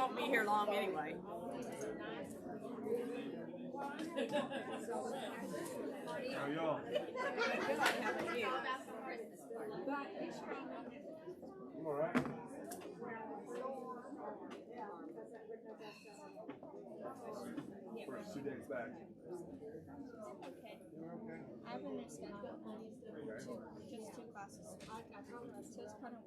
won't be here long anyway. How y'all? You all right? First 2 days back. Okay. You're okay? I've been in schedule. Okay. Just 2 classes. So it's kind of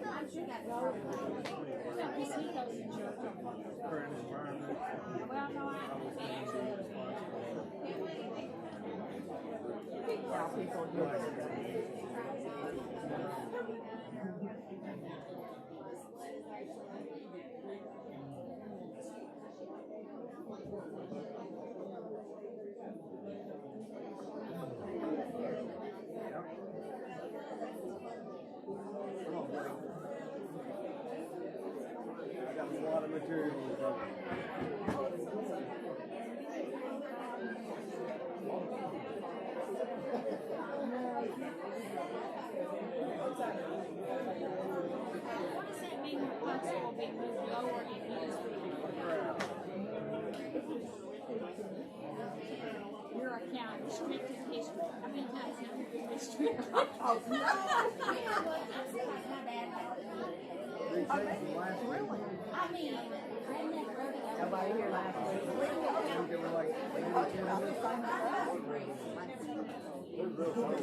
No, because he goes in church. Current environment. Well, no, I understand. How people do it. I got a lot of material to cover. What does that mean your pencil will be moved lower in your account, restricted history? How many times have you been restricted? Oh, no. Really? I mean, Nobody here last week. They were like, I'll just sign that up. they're real funny.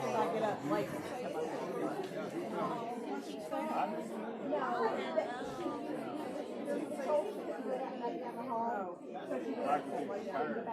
If I get up late. I could be tired.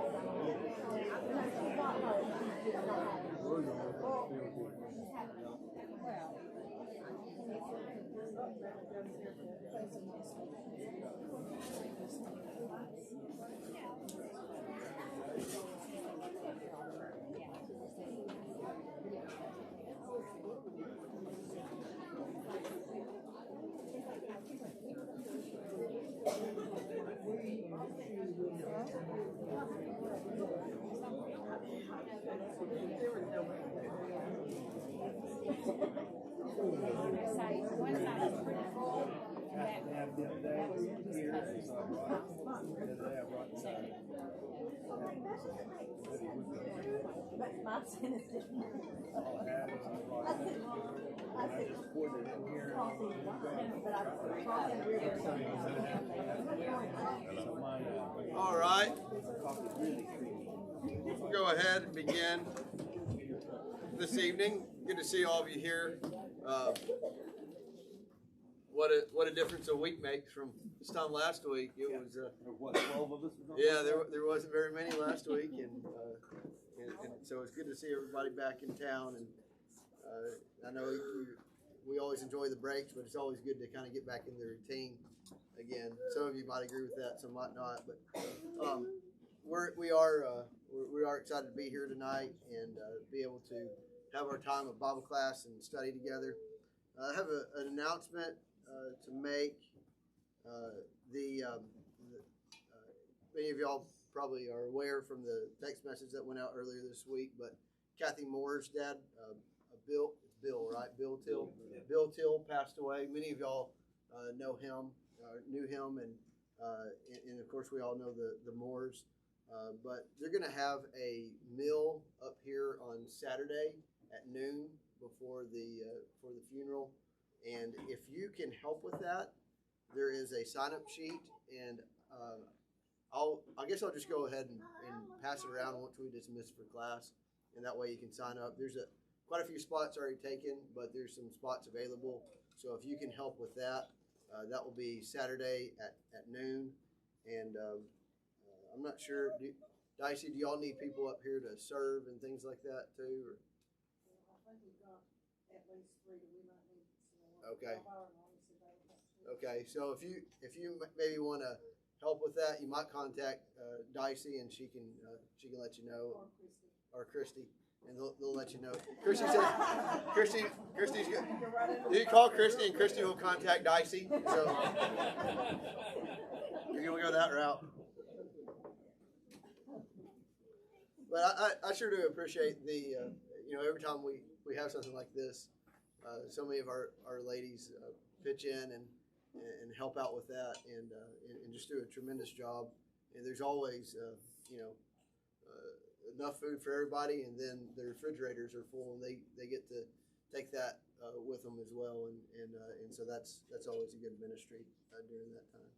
say, one side is pretty full, and that My sin is different. All right. We'll go ahead and begin this evening. Good to see all of you here. What a difference a week makes from this time last week. It was What, 12 of us? yeah, there wasn't very many last week, and so it's good to see everybody back in town. And I know we always enjoy the breaks, but it's always good to kind of get back in the routine again. Some of you might agree with that, some might not. But we are excited to be here tonight and be able to have our time of Bible class and study together. I have an announcement to make. Many of y'all probably are aware from the text message that went out earlier this week, but Kathy Moore's dad, Bill Till. Bill Till passed away. Many of y'all know him, knew him, and of course we all know the Moores. But they're going to have a meal up here on Saturday at noon before for the funeral. And if you can help with that, there is a sign-up sheet, and I guess I'll just go ahead and pass it around once we dismiss for class, and that way you can sign up. There's quite a few spots already taken, but there's some spots available. So if you can help with that, that will be Saturday at noon. And I'm not sure, Dicey, do y'all need people up here to serve and things like that too? Or? I think we've got at least 3 that we might need. Okay. Okay, so if you maybe want to help with that, you might contact Dicey, and she can let you know, or Christy, and they'll let you know. Christy said, Christy's good. You call Christy, and Christy will contact Dicey. So you're gonna go that route. But I sure do appreciate every time we have something like this, so many of our ladies pitch in and help out with that and just do a tremendous job. And there's always enough food for everybody, and then the refrigerators are full, and they get to take that with them as well, and so that's always a good ministry during that time.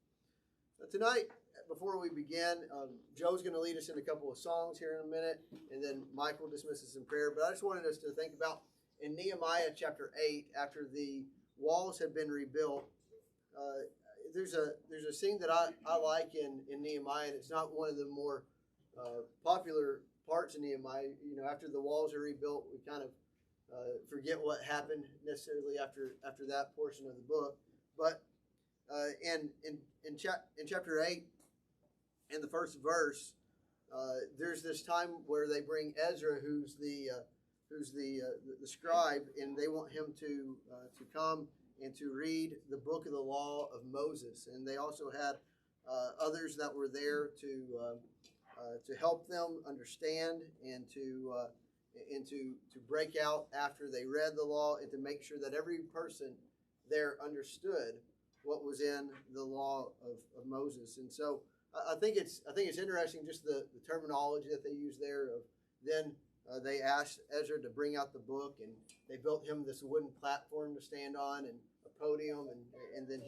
Tonight, before we begin, Joe's going to lead us in a couple of songs here in a minute, and then Mike will dismiss us in prayer. But I just wanted us to think about in Nehemiah chapter 8, after the walls had been rebuilt. There's a scene that I like in Nehemiah, and it's not one of the more popular parts of Nehemiah. You know, after the walls are rebuilt, we kind of forget what happened necessarily after that portion of the book. But in chapter 8, in the first verse, there's this time where they bring Ezra, who's the scribe, and they want him to come and to read the book of the law of Moses. And they also had others that were there to help them understand and to break out after they read the law, and to make sure that every person there understood what was in the law of Moses. And so I think it's interesting, just the terminology that they use there. Of then they asked Ezra to bring out the book, and they built him this wooden platform to stand on and a podium, and then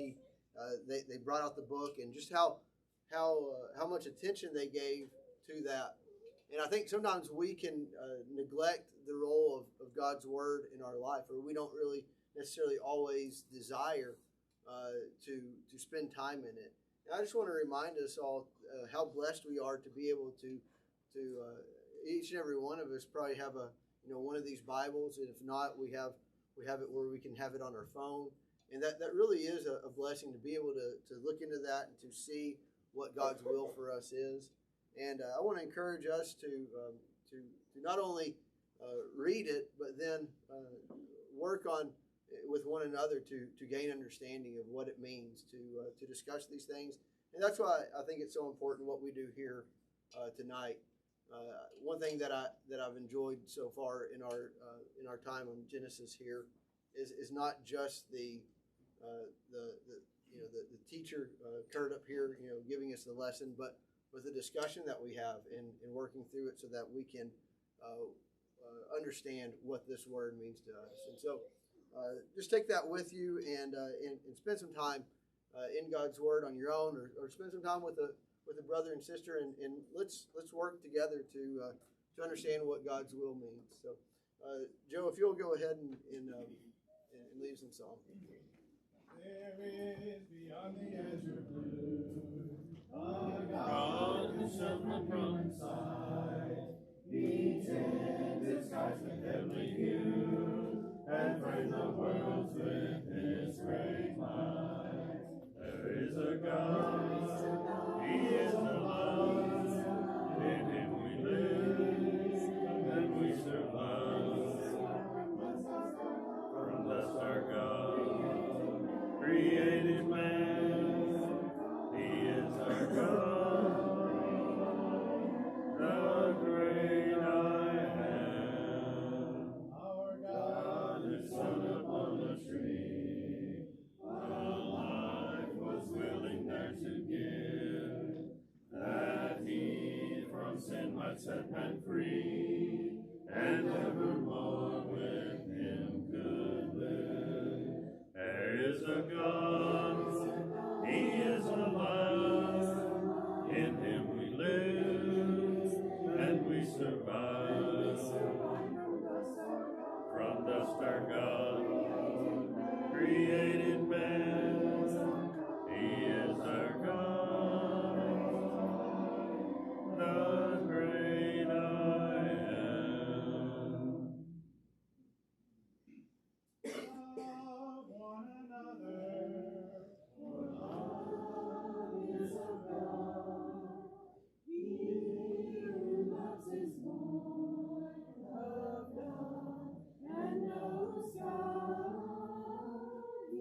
they brought out the book, and just how much attention they gave to that. And I think sometimes we can neglect the role of God's word in our life, or we don't really necessarily always desire to spend time in it. And I just want to remind us all how blessed we are to be able to each and every one of us probably have one of these Bibles, and if not, we have it where we can have it on our phone, and that really is a blessing to be able to look into that and to see what God's will for us is. And I want to encourage us to not only read it, but then work on with one another to gain understanding of what it means to discuss these things. And that's why I think it's so important what we do here tonight. One thing that I've enjoyed so far in our time on Genesis here is not just the teacher Kurt up here giving us the lesson, but with the discussion that we have in working through it, so that we can understand what this word means to us. And so just take that with you and spend some time in God's word on your own, or spend some time with a brother and sister, and let's work together to understand what God's will means. So Joe, if you'll go ahead and lead us in song. There is beyond the azure blue a God who shall from the side. He tinted skies with heavenly hue, and framed the worlds with his great might. There is a God, he is alive. In him we live, and we survive. From dust our God created man. He is our God, the great I am. Our God is hung upon a tree. A life was willing there to give, that he from sin might set man free, and evermore with him could live. There is a God, he is alive. In him we live, and we survive. From dust our God created man. He is our God, the great I am. Love one another, for love is of God. He who loves is born of God and knows God. He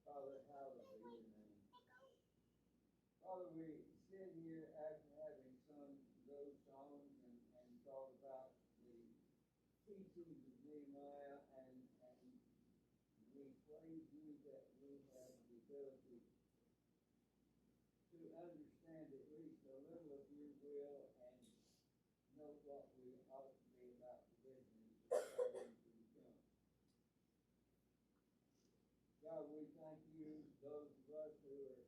Father, hallowed be your name. Father, we sit here after having sung those songs and thought about the teachings of Nehemiah, and we praise you that we have the ability to understand at least a little of your will and know what we ought to be about the business of starting to become. God, we thank you, those of us who are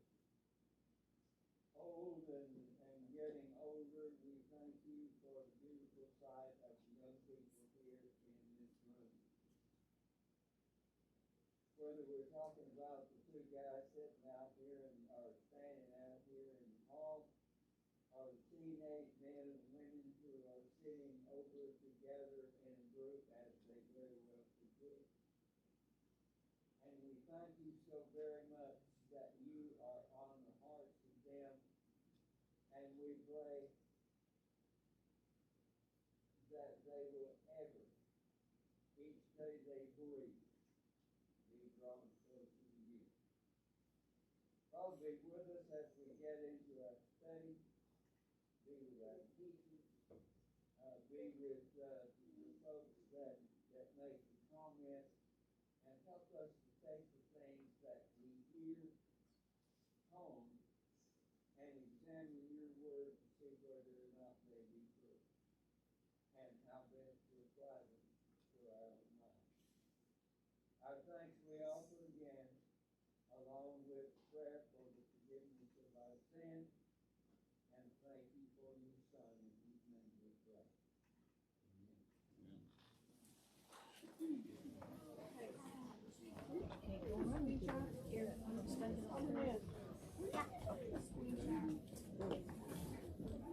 old and getting older, we thank you for the beautiful sight of the young people here in this room. Whether we're talking about the two guys sitting out here or standing out here in the hall, or the teenage men and women who are sitting over together in a group as they very well could be. And we thank you so very much that you are on the hearts of them. And we pray that they will ever, each day they breathe, be drawn closer to you. Father, be with us as we get into our study. Be with our teachers. Be with the folks that make the comments. And help us to take the things that we hear home and examine your word to see whether or not they be true, and how best to apply them to our own lives. Our thanks we offer again, along with prayer for the forgiveness of our sins, and thank you for your Son, in whose name we pray.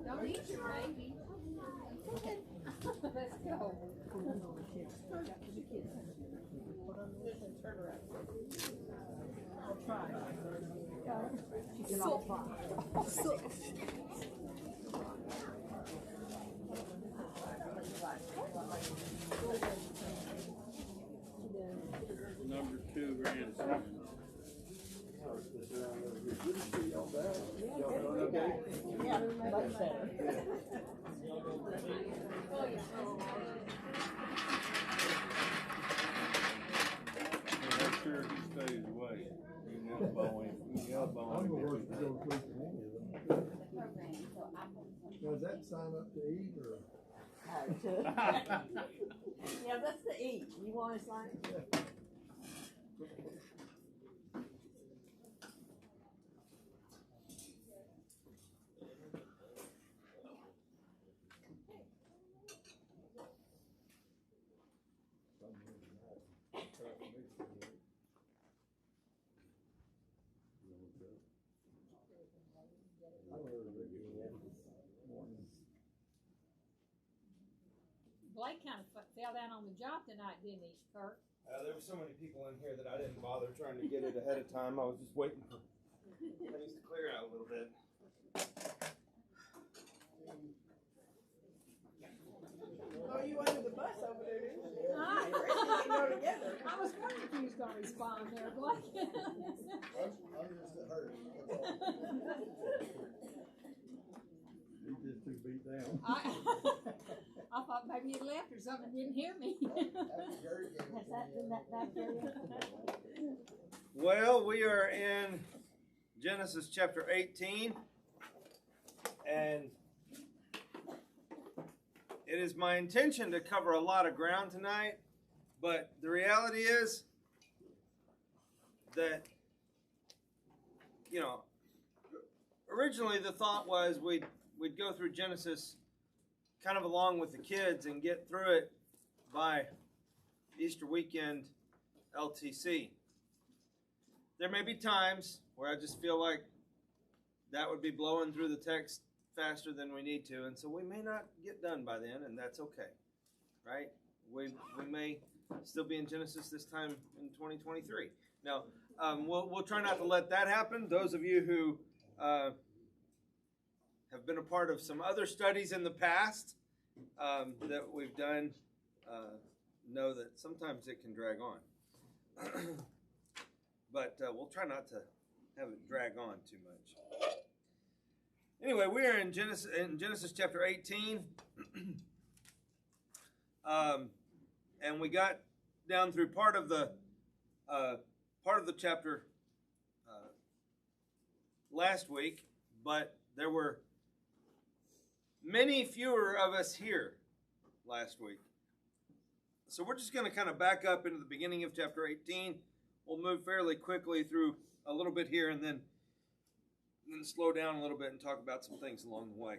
Don't eat your baby. Let's go. Turn around. I'll try. She said I'll try. Number 2 grandson. Good to see y'all back. Y'all doing okay? Yeah, much better. Make sure he stays away. You can elbow him. You can elbow I'm him. gonna work to go quick to any of them. Now, is that sign up to eat or? Yeah, that's the E. You want to sign? Blake kind of fell down on the job tonight, didn't he, Kurt? There were so many people in here that I didn't bother trying to get it ahead of time. I was just waiting for things to clear out a little bit. Oh, you under the bus over there, didn't you? Ah. They go together. I was wondering if he was going to respond there, Blake. I'm just at hurt. He's just too beat down. I thought maybe he left or something, didn't hear me. Has that been that back there? Well, we are in Genesis chapter 18, and it is my intention to cover a lot of ground tonight, but the reality is that, originally the thought was we'd go through Genesis kind of along with the kids and get through it by Easter weekend LTC. There may be times where I just feel like that would be blowing through the text faster than we need to, and so we may not get done by then, and that's okay, right? We may still be in Genesis this time in 2023. Now, we'll try not to let that happen. Those of you who have been a part of some other studies in the past that we've done know that sometimes it can drag on. but we'll try not to have it drag on too much. Anyway, we are in Genesis chapter 18, and we got down through part of the chapter last week, but there were many fewer of us here last week. So we're just going to kind of back up into the beginning of chapter 18. We'll move fairly quickly through a little bit here and then slow down a little bit and talk about some things along the way.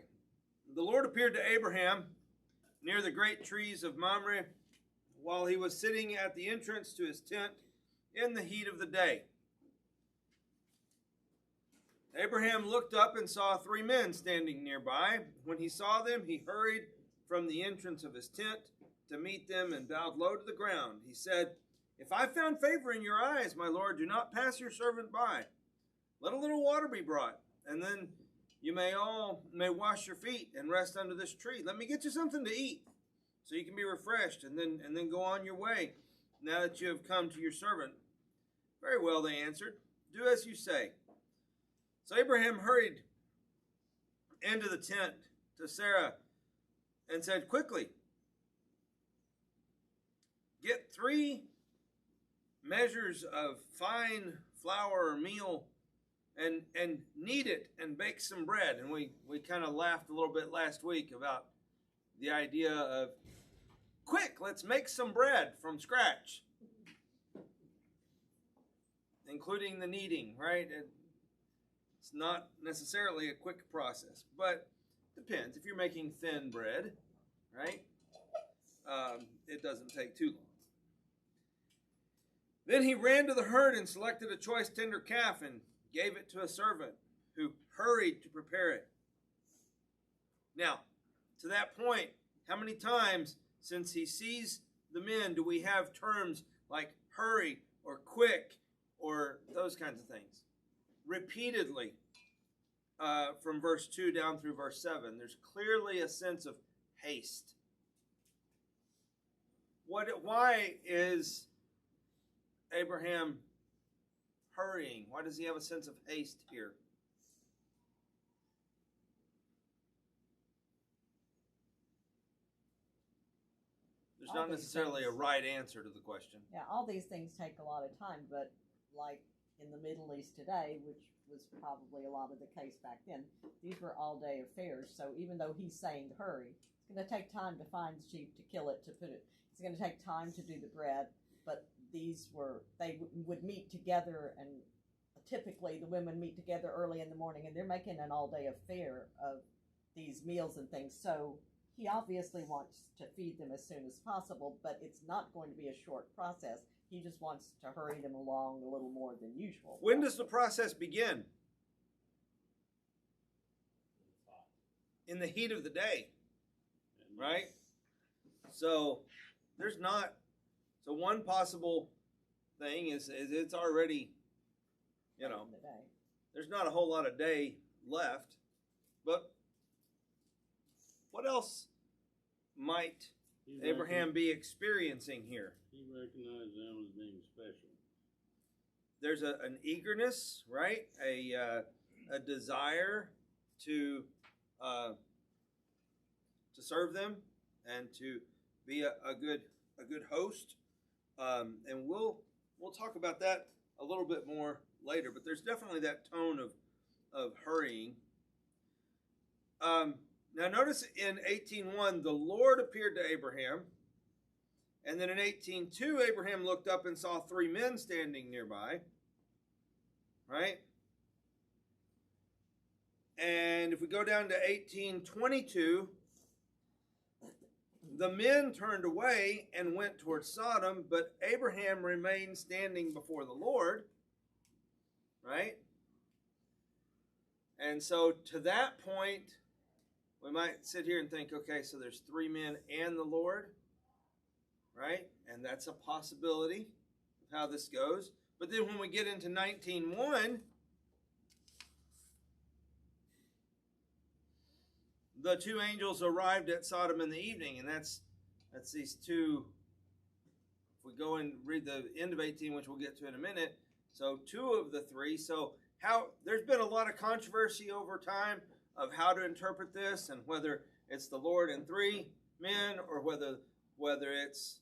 The Lord appeared to Abraham near the great trees of Mamre while he was sitting at the entrance to his tent in the heat of the day. Abraham looked up and saw 3 men standing nearby. When he saw them, he hurried from the entrance of his tent to meet them and bowed low to the ground. He said, "If I found favor in your eyes, my Lord, do not pass your servant by. Let a little water be brought, and then you may wash your feet and rest under this tree. Let me get you something to eat, so you can be refreshed, and then go on your way, now that you have come to your servant." "Very well," they answered. "Do as you say." So Abraham hurried into the tent to Sarah and said, "Quickly, get 3 measures of fine flour or meal and knead it and bake some bread." And we kind of laughed a little bit last week about the idea of, quick, let's make some bread from scratch, including the kneading, right? It's not necessarily a quick process, but depends. If you're making thin bread, right, it doesn't take too long. Then he ran to the herd and selected a choice tender calf and gave it to a servant who hurried to prepare it. Now, to that point, how many times since he sees the men do we have terms like hurry or quick or those kinds of things? Repeatedly, from verse 2 down through verse 7, there's clearly a sense of haste. Why is Abraham hurrying? Why does he have a sense of haste here? There's not necessarily a right answer to the question. Yeah, all these things take a lot of time, but like in the Middle East today, which was probably a lot of the case back then, these were all-day affairs. So even though he's saying to hurry, it's going to take time to find the sheep, to kill it, to put it. It's going to take time to do the bread. But they would meet together, and typically the women meet together early in the morning, and they're making an all-day affair of these meals and things. So he obviously wants to feed them as soon as possible, but it's not going to be a short process. He just wants to hurry them along a little more than usual. When does the process begin? In the heat of the day, right? So there's not. So one possible thing is it's already, there's not a whole lot of day left. But what else might Abraham be experiencing here? He recognized them as being special. There's an eagerness, right? A desire to serve them and to be a good host. And we'll talk about that a little bit more later, but there's definitely that tone of hurrying. Now notice in 18:1, the Lord appeared to Abraham. And then in 18:2, Abraham looked up and saw 3 men standing nearby. Right? And if we go down to 18:22, the men turned away and went toward Sodom, but Abraham remained standing before the Lord. Right? And so to that point, we might sit here and think, okay, so there's 3 men and the Lord, right? And that's a possibility of how this goes. But then when we get into 19:1, the 2 angels arrived at Sodom in the evening, and that's these 2. If we go and read the end of 18, which we'll get to in a minute, So 2 of the 3. So there's been a lot of controversy over time of how to interpret this, and whether it's the Lord and 3 men, or whether it's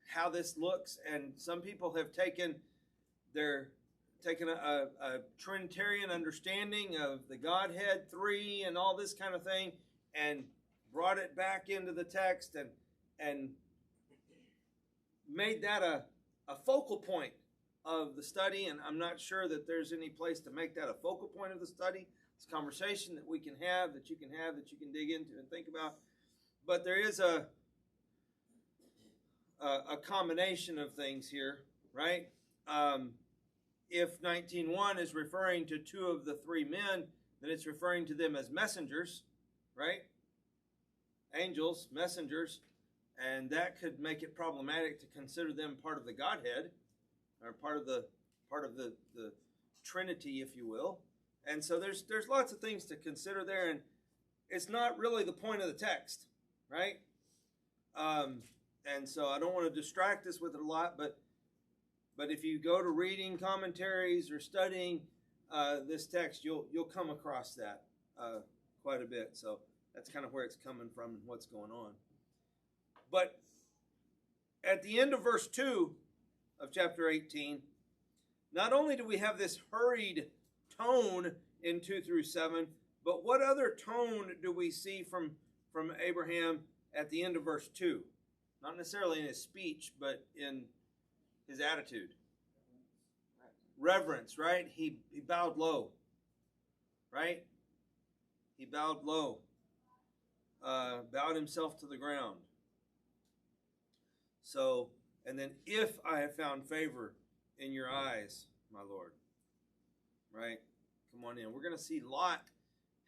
how this looks. And some people have taken a Trinitarian understanding of the Godhead 3 and all this kind of thing, and brought it back into the text and made that a focal point of the study. And I'm not sure that there's any place to make that a focal point of the study. It's a conversation that we can have, that you can dig into and think about. But there is a combination of things here, right? If 19:1 is referring to 2 of the 3 men, then it's referring to them as messengers, right? Angels, messengers, and that could make it problematic to consider them part of the Godhead, or part of the Trinity, if you will. And so there's lots of things to consider there, and it's not really the point of the text, right? And so I don't want to distract us with it a lot, but if you go to reading commentaries or studying this text, you'll come across that quite a bit. So that's kind of where it's coming from and what's going on. But at the end of verse 2 of chapter 18, not only do we have this hurried tone in 2 through 7, but what other tone do we see from Abraham at the end of verse 2? Not necessarily in his speech, but in his attitude. Reverence, right? He bowed low, right? He bowed low, bowed himself to the ground. So, and then, if I have found favor in your eyes, my Lord, right? Come on in. We're going to see Lot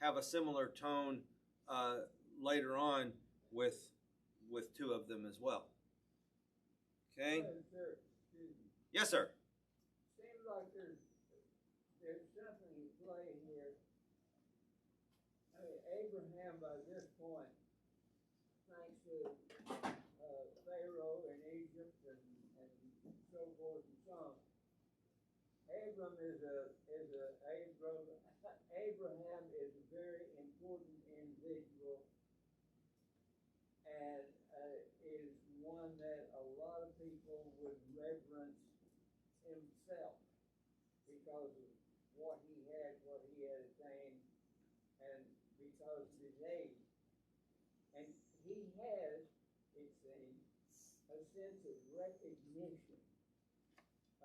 have a similar tone later on with 2 of them as well. Okay? Sir, excuse me. Yes, sir. Seems like there's something at play here. I mean, Abraham, by this point, thanks to Pharaoh in Egypt and so forth and so on, Abraham is a very important individual, and is one that a lot of people would reverence himself because of what he had attained, and because of his age. And he has, it seems, a sense of recognition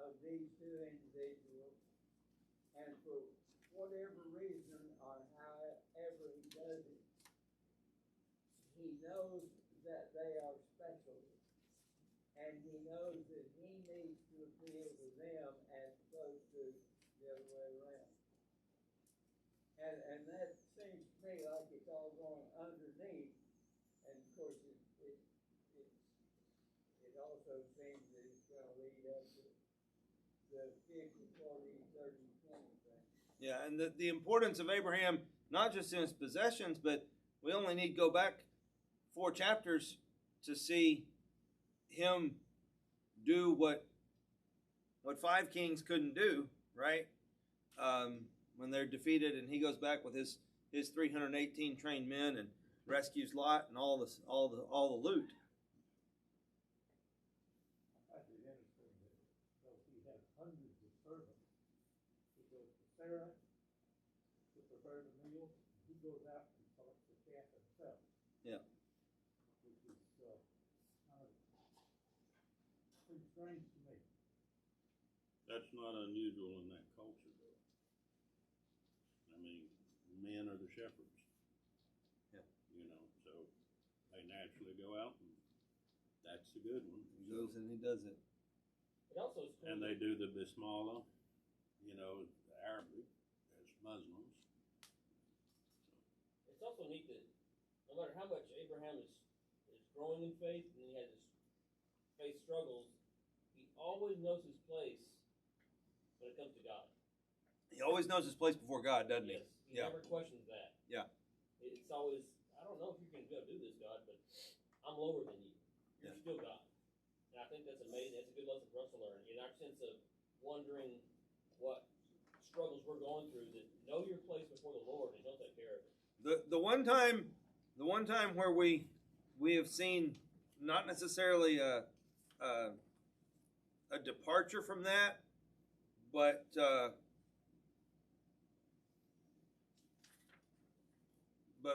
of these 2 individuals, and for whatever reason or however he does it, he knows that they are special, and he knows that he needs to appeal to them as opposed to the other way around. And that seems to me like it's all going underneath, and of course it also seems that it's going to lead up to the 50, 40, 30, 20 thing. Yeah, and the importance of Abraham, not just in his possessions, but we only need to go back 4 chapters to see him do what 5 kings couldn't do, right? When they're defeated, and he goes back with his 318 trained men and rescues Lot and all the loot. I find it interesting that he had hundreds of servants. He goes to Sarah to prepare the meal. He goes out and starts the calf himself. Yeah. Which is pretty strange to me. That's not unusual in that culture, though. I mean, men are the shepherds. Yeah. You know, so they naturally go out, and that's the good one. He goes and he does it. It also is cool. And they do the Bismillah, you know, Arabic as Muslims. It's also neat that no matter how much Abraham is growing in faith, and he has his faith struggles, he always knows his place when it comes to God. He always knows his place before God, doesn't he? Yes, he Yeah. never questions that. Yeah. It's always, I don't know if you can go do this, God, but I'm lower than you. You're Yeah. still God. And I think that's amazing. That's a good lesson for us to learn in our sense of wondering what struggles we're going through, that know your place before the Lord and He'll take care of it. The one time where we have seen not necessarily a departure from that, but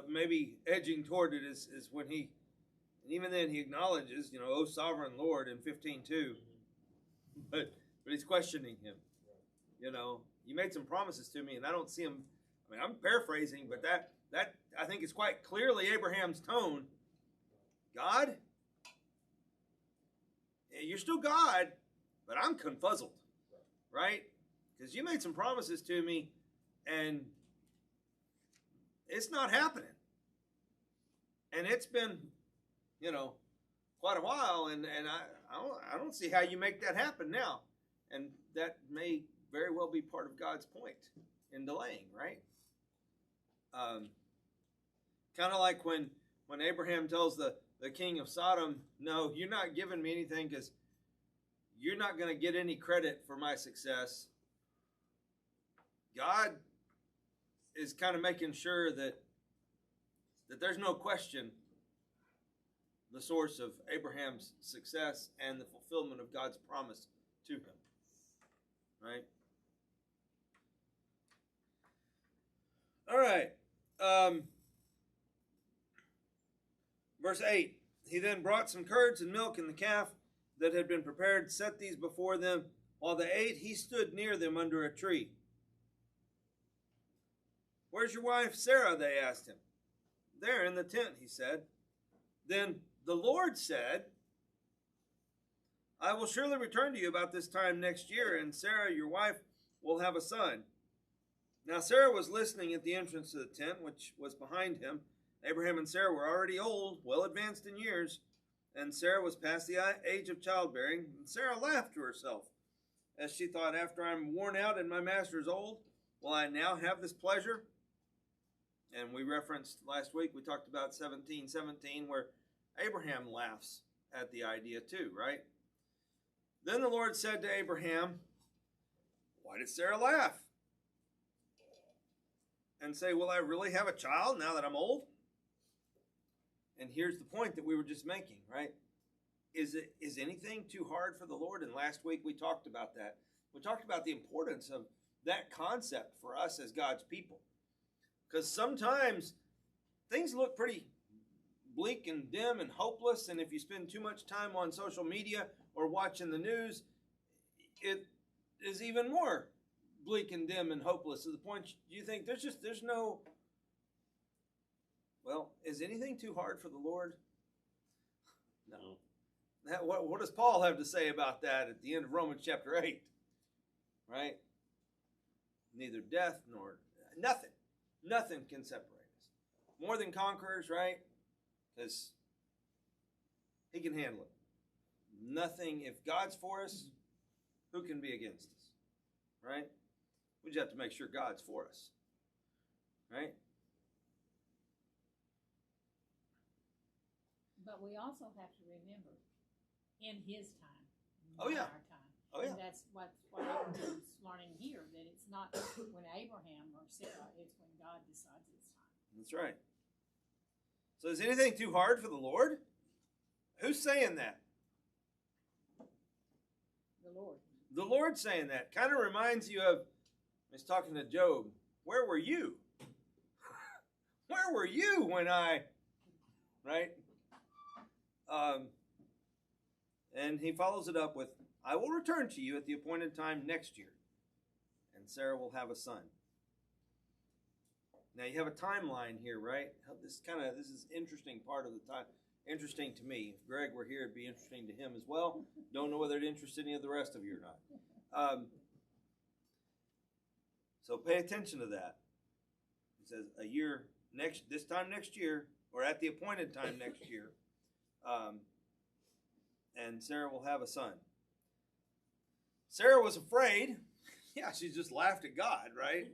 maybe edging toward it is when he, and even then he acknowledges, O sovereign Lord in 15:2, but he's questioning him. You made some promises to me, and I don't see them. I mean, I'm paraphrasing, but that I think is quite clearly Abraham's tone. God, you're still God, but I'm confuzzled, right? Because you made some promises to me, and it's not happening. And it's been, quite a while, and I don't see how you make that happen now. And that may very well be part of God's point in delaying, right? Kind of like when Abraham tells the king of Sodom, no, you're not giving me anything because you're not going to get any credit for my success. God is kind of making sure that there's no question the source of Abraham's success and the fulfillment of God's promise to him. Right? All right. Verse 8. He then brought some curds and milk and the calf that had been prepared, set these before them. While they ate, he stood near them under a tree. Where's your wife Sarah? They asked him. There in the tent, he said. Then the Lord said, I will surely return to you about this time next year, and Sarah, your wife, will have a son. Now Sarah was listening at the entrance to the tent, which was behind him. Abraham and Sarah were already old, well advanced in years, and Sarah was past the age of childbearing. And Sarah laughed to herself, as she thought, after I'm worn out and my master is old, will I now have this pleasure? And we referenced last week, we talked about 17:17, where Abraham laughs at the idea too, right? Then the Lord said to Abraham, why did Sarah laugh? And say, will I really have a child now that I'm old? And here's the point that we were just making, right? Is anything too hard for the Lord? And last week we talked about that. We talked about the importance of that concept for us as God's people. Because sometimes things look pretty bleak and dim and hopeless, and if you spend too much time on social media or watching the news, it is even more bleak and dim and hopeless to the point you think there's no, well, is anything too hard for the Lord? No. What does Paul have to say about that at the end of Romans chapter 8? Right? Neither death nor nothing can separate us. More than conquerors, right? Because he can handle it. Nothing, if God's for us, who can be against us? Right? We just have to make sure God's for us. Right? But we also have to remember, in his time, Oh, yeah. our time. Oh, yeah. And that's what Abraham's learning here, that it's not when Abraham or Sarah, it's when God decides it's time. That's right. So is anything too hard for the Lord? Who's saying that? The Lord. The Lord's saying that. Kind of reminds you of, I was talking to Job. Where were you? Where were you when I, right? And he follows it up with, I will return to you at the appointed time next year, and Sarah will have a son. Now you have a timeline here, right? This is interesting part of the time. Interesting to me. If Greg were here, it'd be interesting to him as well. Don't know whether it interests any of the rest of you or not. So pay attention to that. It says this time next year, or at the appointed time next year, and Sarah will have a son. Sarah was afraid. Yeah, she just laughed at God, right?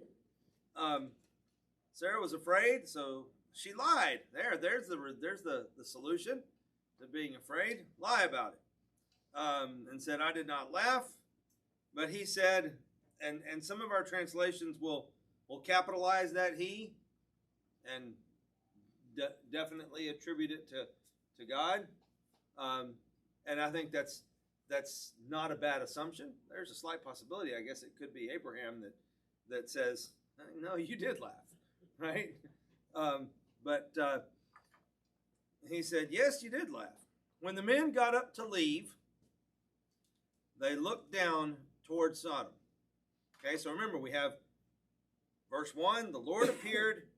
Sarah was afraid, so she lied. There's the solution to being afraid. Lie about it. And said, I did not laugh. But he said, and some of our translations will capitalize that he and definitely attribute it to God. And I think that's not a bad assumption. There's a slight possibility, I guess it could be Abraham that says, no, you did laugh, right? But he said, yes, you did laugh. When the men got up to leave, they looked down toward Sodom. Okay, so remember, we have verse 1, the Lord appeared.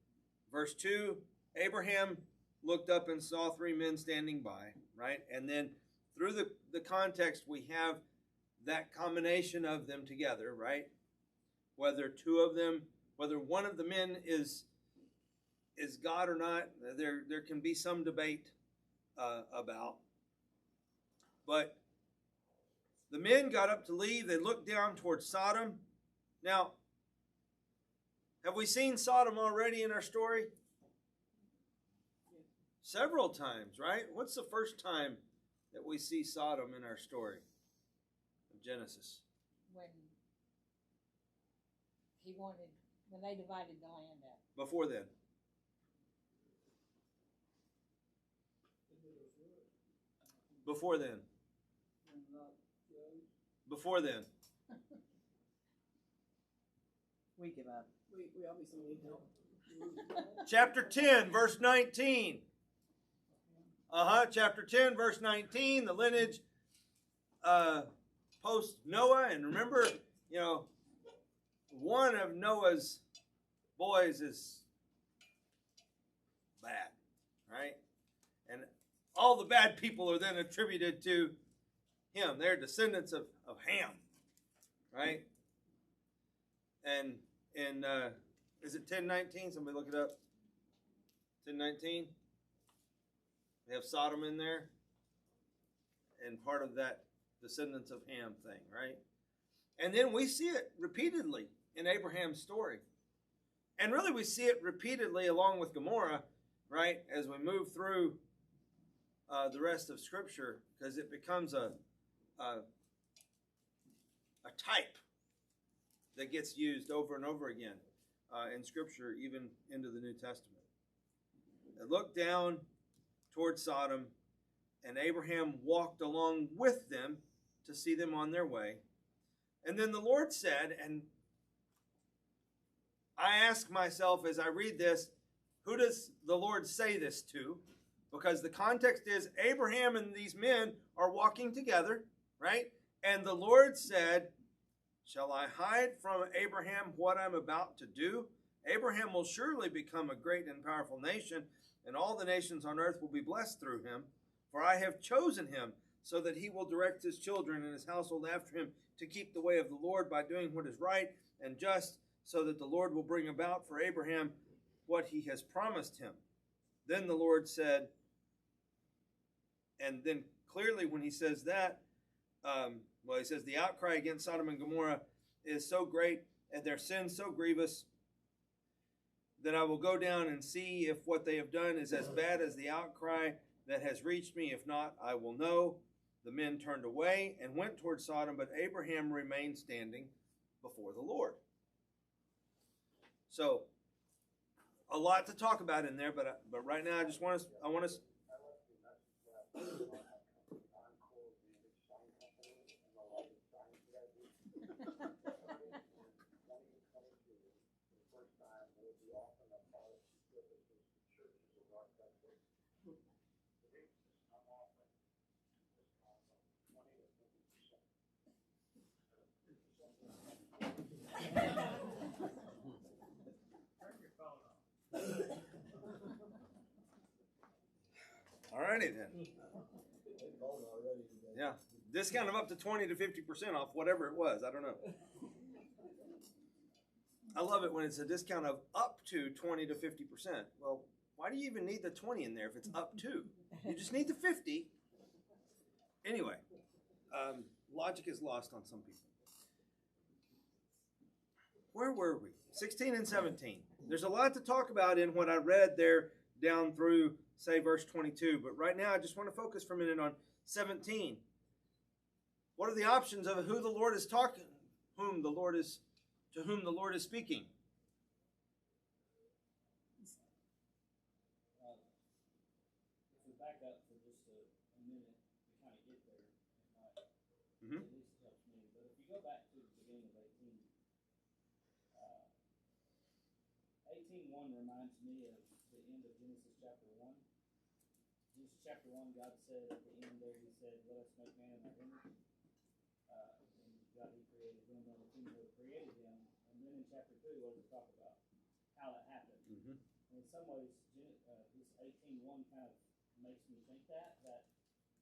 Verse 2, Abraham looked up and saw three men standing by, right? And then through the context, we have that combination of them together, right? Whether two of them, whether one of the men is God or not, there can be some debate about. But the men got up to leave. They looked down towards Sodom. Now, have we seen Sodom already in our story? Several times, right? What's the first time that we see Sodom in our story of Genesis? When they divided the land up. Before then. Before then. Before then. We give up. We obviously need help. Chapter 10, verse 19. Chapter 10, verse 19, the lineage post Noah. And remember, one of Noah's boys is bad, right? And all the bad people are then attributed to him. They're descendants of Ham, right? And in, is it 10:19? Somebody look it up. 10:19. We have Sodom in there. And part of that descendants of Ham thing, right? And then we see it repeatedly in Abraham's story. And really we see it repeatedly along with Gomorrah, right? As we move through the rest of Scripture, because it becomes a type that gets used over and over again in Scripture, even into the New Testament. They looked down toward Sodom, and Abraham walked along with them to see them on their way. And then the Lord said, and I ask myself as I read this, who does the Lord say this to? Because the context is Abraham and these men are walking together, right? And the Lord said, shall I hide from Abraham what I'm about to do? Abraham will surely become a great and powerful nation, and all the nations on earth will be blessed through him. For I have chosen him so that he will direct his children and his household after him to keep the way of the Lord by doing what is right and just, so that the Lord will bring about for Abraham what he has promised him. Then the Lord said, and then clearly when he says that, he says the outcry against Sodom and Gomorrah is so great and their sin so grievous that I will go down and see if what they have done is as bad as the outcry that has reached me. If not, I will know. The men turned away and went toward Sodom, but Abraham remained standing before the Lord. So, a lot to talk about in there, but right now I want us. Alrighty then. Yeah, discount of up to 20 to 50% off whatever it was. I don't know. I love it when it's a discount of up to 20 to 50%. Well, why do you even need the 20 in there if it's up to? You just need the 50. Anyway, logic is lost on some people. Where were we? 16 and 17. There's a lot to talk about in what I read there down through, say, verse 22. But right now, I just want to focus for a minute on 17. What are the options of who the Lord is whom the Lord is speaking. If we back up for just a minute to kind of get there, it might Mhm. at least helps me. But if you go back to the beginning of 18:1 reminds me of the end of Genesis chapter 1. Genesis chapter 1, God said at the end there, He said, "Let us make man in our image." And God, He created him, and the king who created him. And then in chapter 2, what does it talk about? How that happened. Mhm. And in some ways, this 18:1 kind of makes me think that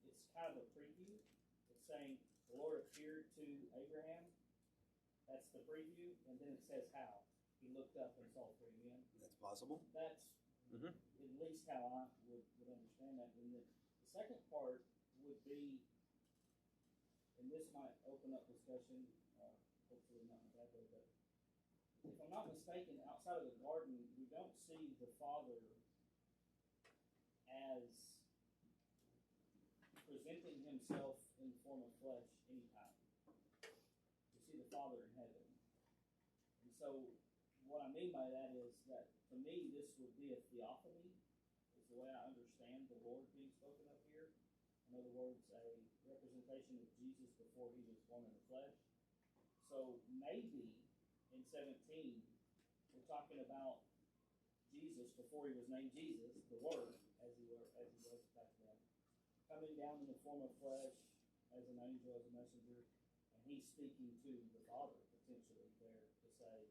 it's kind of a preview. It's saying the Lord appeared to Abraham. That's the preview, and then it says how. He looked up and saw 3 men. That's possible. That's Mhm. at least how I would understand that. And the second part would be, and this might open up discussion, hopefully not in a bad way, but if I'm not mistaken, outside of the garden, we don't see the Father as presenting Himself in the form of flesh anytime. We see the Father in heaven. And so what I mean by that is that, to me, this would be a theophany, is the way I understand the Lord being spoken of here. In other words, a representation of Jesus before He was born in the flesh. So maybe in 17, we're talking about Jesus before He was named Jesus, the Word, as he was back then, coming down in the form of flesh as an angel, as a messenger, and He's speaking to the Father potentially there to say,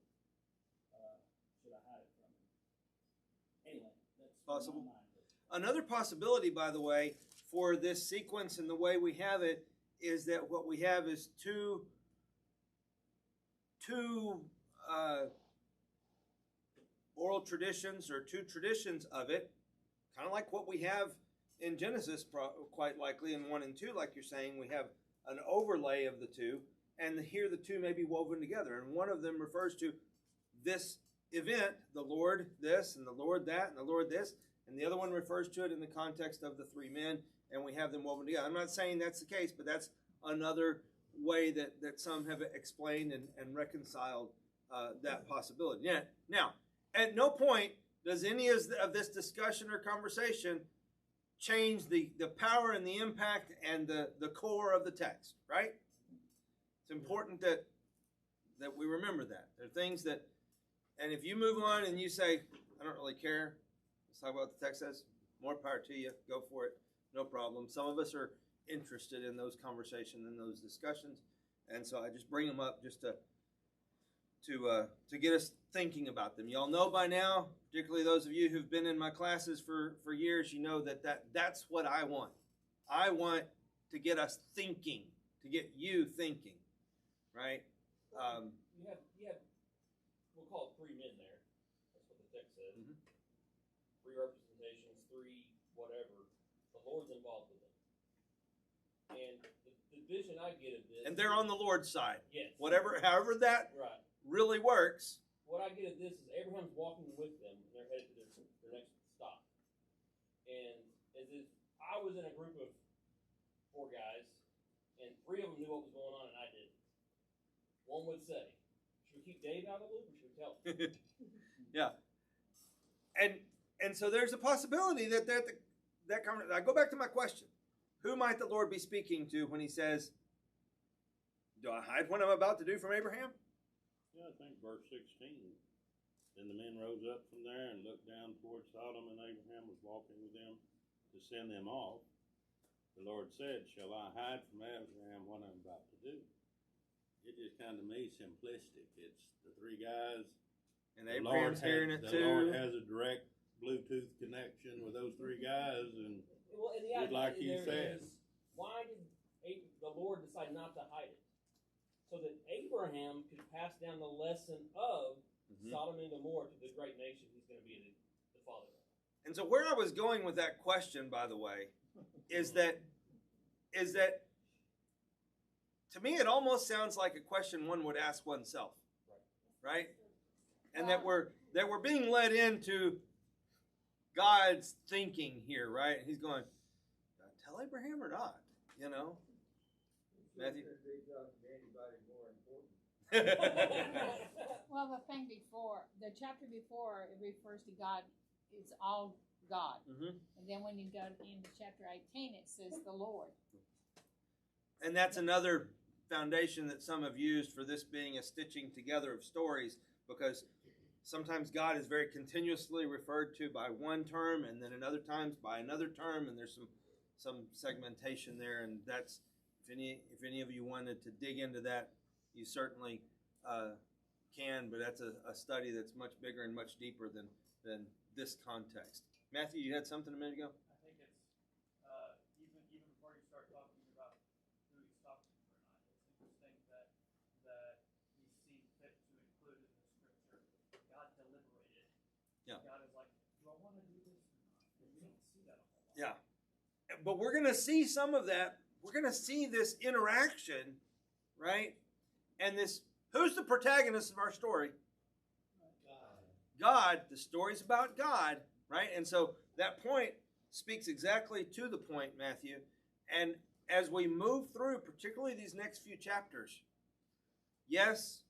should I hide it from Him? Anyway, that's Possible. my mind. Another possibility, by the way, for this sequence and the way we have it is that what we have is two oral traditions or two traditions of it, kind of like what we have in Genesis, quite likely in 1 and 2, like you're saying. We have an overlay of the two, and here the two may be woven together. And one of them refers to this event, the Lord this, and the Lord that, and the Lord this, and the other one refers to it in the context of the 3 men, and we have them woven together. I'm not saying that's the case, but that's another way that some have explained and reconciled that possibility. Yeah. Now, at no point does any of this discussion or conversation change the power and the impact and the core of the text, right? It's important that we remember that. There are things that, and if you move on and you say, I don't really care, let's talk about what the text says, more power to you, go for it, no problem. Some of us are interested in those conversations and those discussions, and so I just bring them up just to get us thinking about them. Y'all know by now, particularly those of you who've been in my classes for years, you know that's what I want. I want to get us thinking, to get you thinking, right? You have, we'll call it 3 men there. That's what the text says. Mhm. 3 representations, 3 whatever. The Lord's involved with them. And the vision I get of this, And they're on the Lord's side. yes, However that right. really works. What I get of this is Abraham's walking with them, and they're headed to their next stop. And as if I was in a group of 4 guys, and 3 of them knew what was going on, and I didn't. One would say, should we keep Dave out of the loop, or should we tell him? Yeah. And so there's a possibility that I go back to my question. Who might the Lord be speaking to when He says, do I hide what I'm about to do from Abraham? Yeah, I think verse 16. Then the men rose up from there and looked down towards Sodom, and Abraham was walking with them to send them off. The Lord said, shall I hide from Abraham what I'm about to do? It just kind of made simplistic. It's the 3 guys. And Abraham's hearing it too. The Lord has a direct Bluetooth connection with those 3 guys, and Well, and the just idea like you there said. is, why did the Lord decide not to hide it? So that Abraham could pass down the lesson of Sodom and Gomorrah to the great nation He's going to be the father of. And so where I was going with that question, by the way, is that to me it almost sounds like a question one would ask oneself, right? And that we're being led into God's thinking here, right? He's going, tell Abraham or not, you know? Matthew? They talk to anybody more important. Well, the thing before, the chapter before, it refers to God. It's all God. Mhm. And then when you go into chapter 18, it says the Lord. And that's another foundation that some have used for this being a stitching together of stories, because sometimes God is very continuously referred to by one term, and then in other times by another term, and there's some segmentation there. And that's, if any of you wanted to dig into that, you certainly can. But that's a study that's much bigger and much deeper than this context. Matthew, you had something a minute ago? I think it's even before you start talking about who he's talking to or not, it's interesting that he sees fit to include in the scripture God deliberated. Yeah. God is like, do I want to do this or not? And we don't see that a whole lot. Yeah. But we're going to see some of that. We're going to see this interaction, right? And this, who's the protagonist of our story? God. The story's about God, right? And so that point speaks exactly to the point, Matthew. And as we move through, particularly these next few chapters, yes,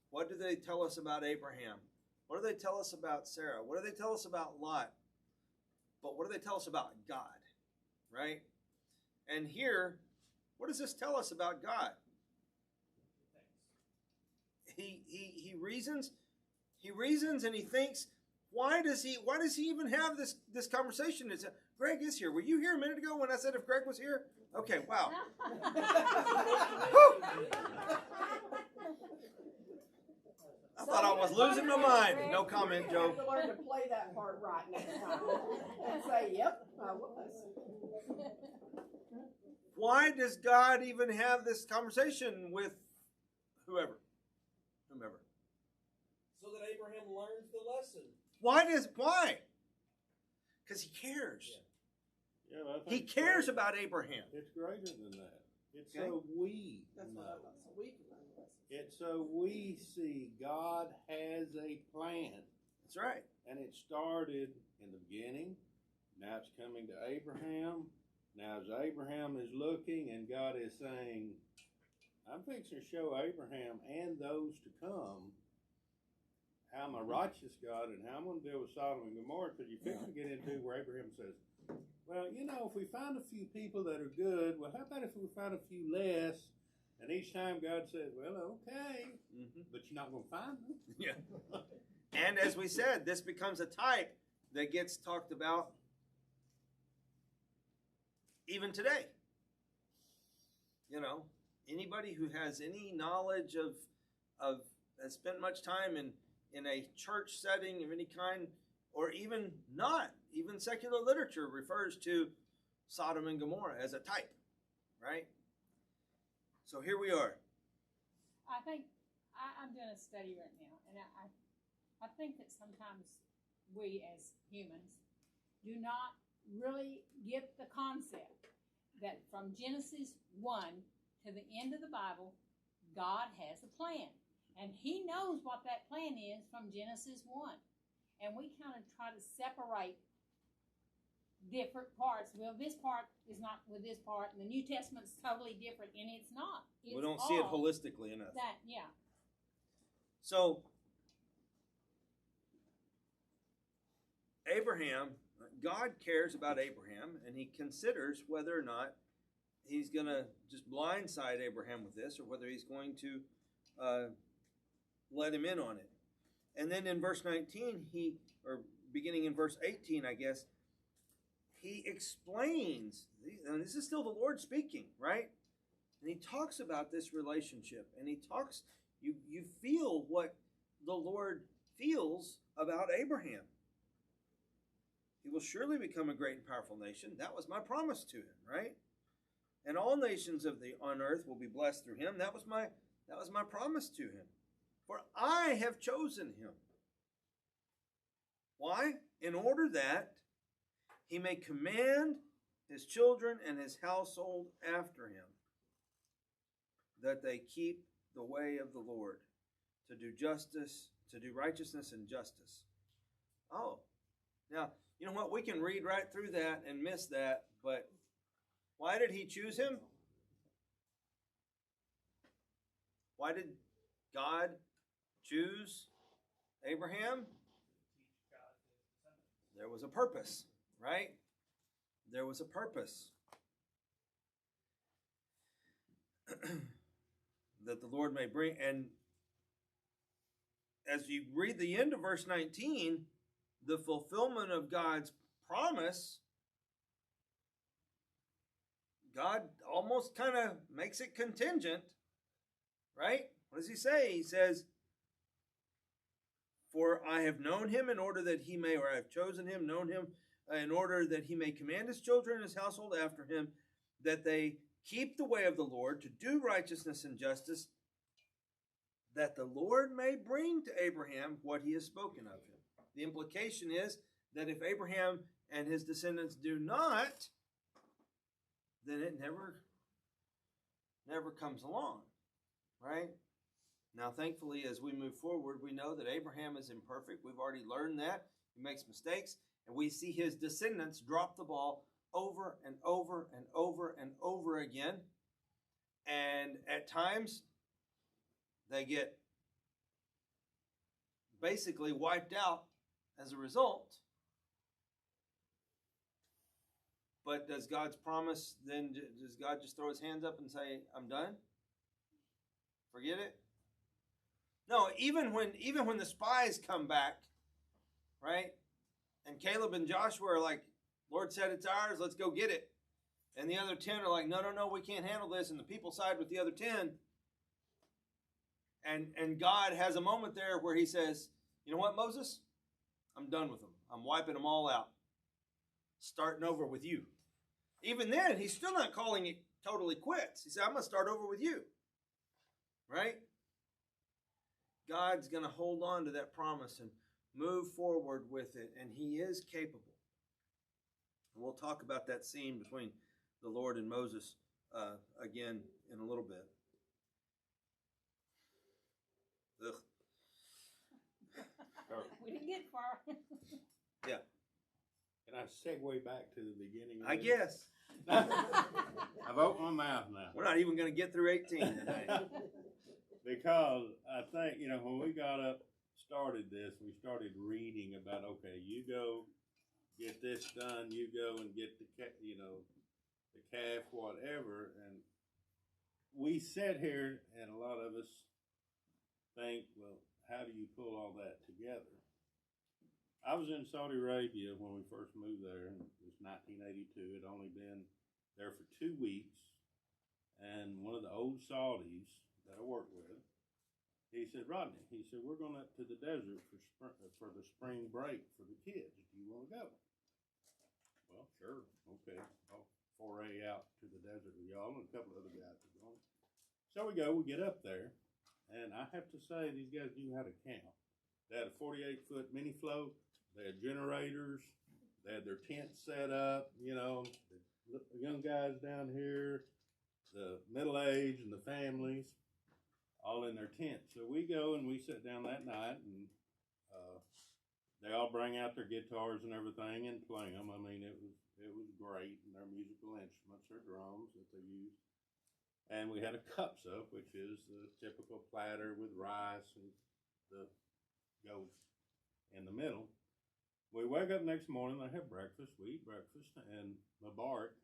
what do they tell us about Abraham? What do they tell us about Sarah? What do they tell us about Lot? But what do they tell us about God, right? And here, what does this tell us about God? He reasons. He reasons and he thinks, why does he even have this conversation? It's Greg is here. Were you here a minute ago when I said if Greg was here? Okay, wow. I thought I was losing my mind. No comment, Joe. You have to learn to play that part right next time and say, "Yep, I was." Why does God even have this conversation with whomever? So that Abraham learns the lesson. Why? Because he cares. Yeah, but I think He cares about Abraham. It's greater than that. It's Okay. so we That's know. what I thought. So we can learn the lesson. It's so we see God has a plan. That's right. And it started in the beginning. Now it's coming to Abraham. Now as Abraham is looking and God is saying, I'm fixing to show Abraham and those to come how I'm a righteous God and how I'm going to deal with Sodom and Gomorrah, because you're fixing to get into where Abraham says, well, if we find a few people that are good, well, how about if we find a few less? And each time God says, well, okay, but you're not going to find them. Yeah. And as we said, this becomes a type that gets talked about even today. Anybody who has any knowledge of has spent much time in a church setting of any kind, or even not, even secular literature refers to Sodom and Gomorrah as a type, right? So here we are. I think I'm doing a study right now, and I think that sometimes we as humans do not really get the concept that from Genesis 1 to the end of the Bible, God has a plan. And he knows what that plan is from Genesis 1. And we kind of try to separate different parts. Well, this part is not with this part, and the New Testament's totally different, and it's not. It's We don't see it all holistically enough. that, yeah. So, Abraham, God cares about Abraham, and he considers whether or not he's going to just blindside Abraham with this, or whether he's going to let him in on it. And then in verse 19, or beginning in verse 18, I guess, he explains, and this is still the Lord speaking, right? And he talks about this relationship, and he talks, you feel what the Lord feels about Abraham. He will surely become a great and powerful nation. That was my promise to him, right? And all nations on earth will be blessed through him. That was my promise to him. For I have chosen him. Why? In order that he may command his children and his household after him, that they keep the way of the Lord, to do justice, to do righteousness and justice. Oh, now, you know what? We can read right through that and miss that, but why did he choose him? Why did God choose Abraham? There was a purpose, right? There was a purpose. That the Lord may bring. And as you read the end of verse 19, the fulfillment of God's promise, God almost kind of makes it contingent, right? What does he say? He says, for I have known him in order that he may, or I have chosen him, known him in order that he may command his children and his household after him, that they keep the way of the Lord, to do righteousness and justice, that the Lord may bring to Abraham what he has spoken of him. The implication is that if Abraham and his descendants do not, then it never comes along, right? Now, thankfully, as we move forward, we know that Abraham is imperfect. We've already learned that. He makes mistakes, and we see his descendants drop the ball over and over and over and over again. And at times, they get basically wiped out as a result. But does God's promise, then does God just throw his hands up and say, I'm done? Forget it? No, even when the spies come back, right? And Caleb and Joshua are like, Lord said it's ours, let's go get it. And the other 10 are like, no, we can't handle this. And the people side with the other 10. And God has a moment there where he says, you know what, Moses? I'm done with them. I'm wiping them all out. Starting over with you. Even then, he's still not calling it totally quits. He said, I'm going to start over with you. Right? God's going to hold on to that promise and move forward with it. And he is capable. And we'll talk about that scene between the Lord and Moses again in a little bit. Ugh. We didn't get far. Yeah. Can I segue back to the beginning of I this? guess. I've opened my mouth now. We're not even going to get through 18 today. Because I think, when we started this, we started reading about, okay, you go get this done, you go and get the calf, whatever. And we sit here and a lot of us think, well, how do you pull all that together? I was in Saudi Arabia when we first moved there, and it was 1982. I'd only been there for 2 weeks, and one of the old Saudis that I worked with, he said, Rodney, he said, we're going up to the desert for the spring break for the kids. Do you want to go? Well, sure. Okay. I'll foray out to the desert with y'all, and a couple of other guys are going. So we go, we get up there, and I have to say, these guys knew how to count. They had a 48-foot mini float. They had generators. They had their tents set up, the young guys down here, the middle-aged and the families, all in their tents. So we go and we sit down that night, and they all bring out their guitars and everything and play them. I mean, it was great, and their musical instruments, their drums that they used. And we had a cupsup, which is the typical platter with rice and the goat in the middle. We wake up next morning, I have breakfast, we eat breakfast, and Mubarak,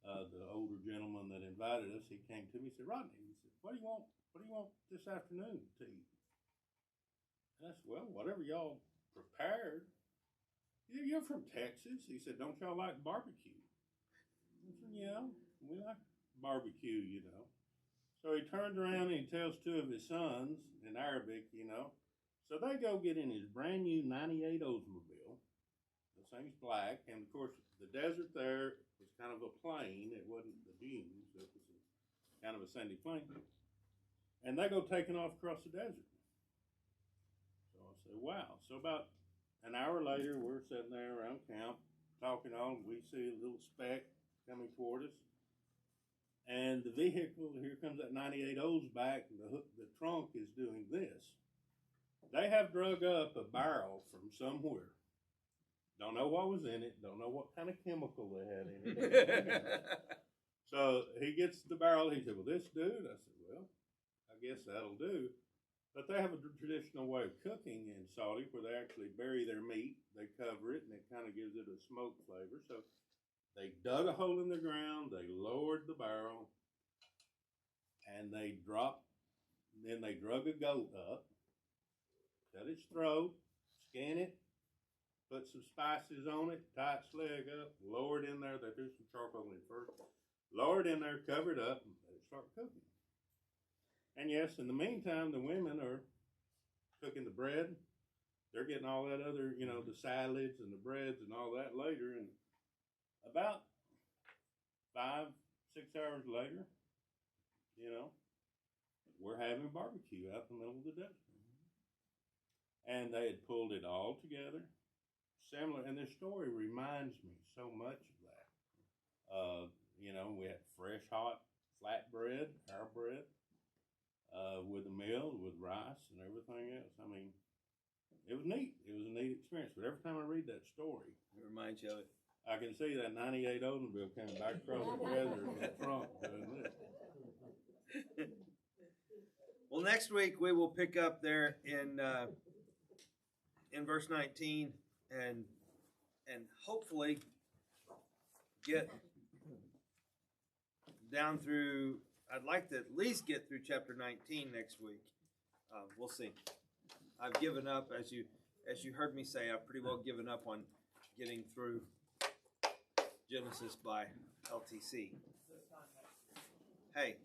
the older gentleman that invited us, he came to me and said, Rodney, he said, what do you want this afternoon to eat? And I said, well, whatever y'all prepared. You're from Texas. He said, don't y'all like barbecue? I said, yeah, we like barbecue, So he turns around and he tells 2 of his sons in Arabic, So they go get in his brand new 98 Oldsmobile. This thing's black. And of course, the desert there was kind of a plain. It wasn't the dunes. It was kind of a sandy plain. And they go taking off across the desert. So I say, wow. So about an hour later, we're sitting there around camp, talking on. We see a little speck coming toward us. And the vehicle, here comes that 98 Olds back, and the trunk is doing this. They have drug up a barrel from somewhere. Don't know what was in it. Don't know what kind of chemical they had in it. So he gets the barrel. He said, well, this dude? I said, well, I guess that'll do. But they have a traditional way of cooking in Saudi where they actually bury their meat, they cover it, and it kind of gives it a smoke flavor. So they dug a hole in the ground, they lowered the barrel, and then they drug a goat up, cut its throat, skin it, put some spices on it, tie its leg up, lower it in there. They threw some charcoal in it first. Lower it in there, cover it up, and let it start cooking. And yes, in the meantime, the women are cooking the bread. They're getting all that other, the salads and the breads and all that later. And about 5-6 hours later, we're having barbecue out in the middle of the desert. And they had pulled it all together. Similar, and this story reminds me so much of that. We had fresh, hot flatbread, our bread, with a meal, with rice and everything else. I mean, it was neat. It was a neat experience. But every time I read that story, It reminds you of it. I can see that 98 Oldsmobile coming back across the desert with the trunk doing this. Well, next week we will pick up there in verse 19 and hopefully get down through. I'd like to at least get through chapter 19 next week. We'll see. I've given up, as you heard me say, I've pretty well given up on getting through Genesis by LTC. Hey.